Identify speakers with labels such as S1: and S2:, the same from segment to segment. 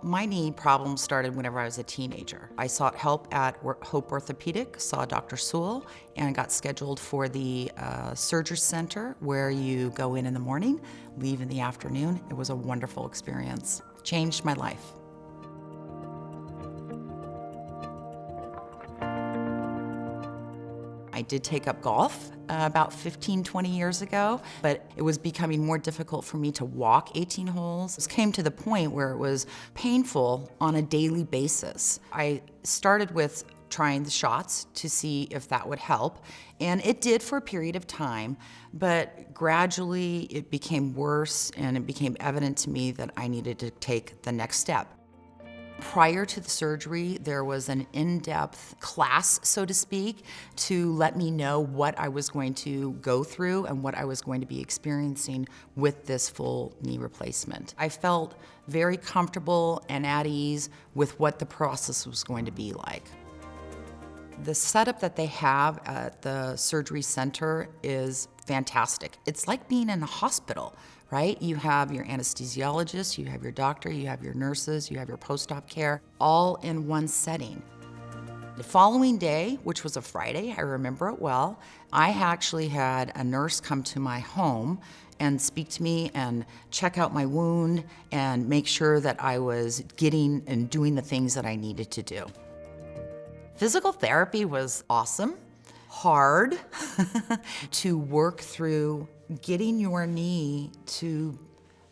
S1: My knee problem started whenever I was a teenager. I sought help at Hope Orthopedics, saw Dr. Sewell, and got scheduled for the surgery center where you go in the morning, leave in the afternoon. It was a wonderful experience. Changed my life. I did take up golf about 15, 20 years ago, but it was becoming more difficult for me to walk 18 holes. It came to the point where it was painful on a daily basis. I started with trying the shots to see if that would help, and it did for a period of time, but gradually it became worse and it became evident to me that I needed to take the next step. Prior to the surgery, there was an in-depth class, so to speak, to let me know what I was going to go through and what I was going to be experiencing with this full knee replacement. I felt very comfortable and at ease with what the process was going to be like. The setup that they have at the surgery center is fantastic. It's like being in a hospital, right? You have your anesthesiologist, you have your doctor, you have your nurses, you have your post-op care, all in one setting. The following day, which was a Friday, I remember it well, I actually had a nurse come to my home and speak to me and check out my wound and make sure that I was getting and doing the things that I needed to do. Physical therapy was awesome, hard to work through getting your knee to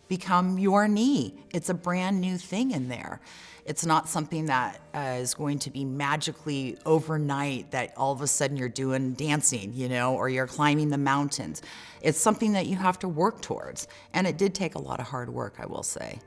S1: become your knee. It's a brand new thing in there. It's not something that is going to be magically overnight that all of a sudden you're doing dancing, or you're climbing the mountains. It's something that you have to work towards. And it did take a lot of hard work, I will say.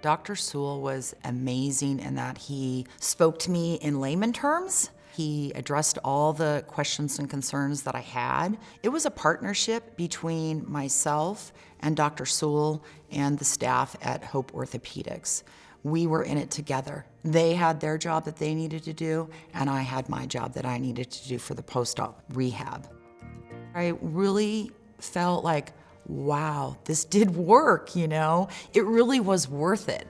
S1: Dr. Sewell was amazing in that he spoke to me in layman terms. He addressed all the questions and concerns that I had. It was a partnership between myself and Dr. Sewell and the staff at Hope Orthopedics. We were in it together. They had their job that they needed to do, and I had my job that I needed to do for the post-op rehab. I really felt like, wow, this did work, It really was worth it.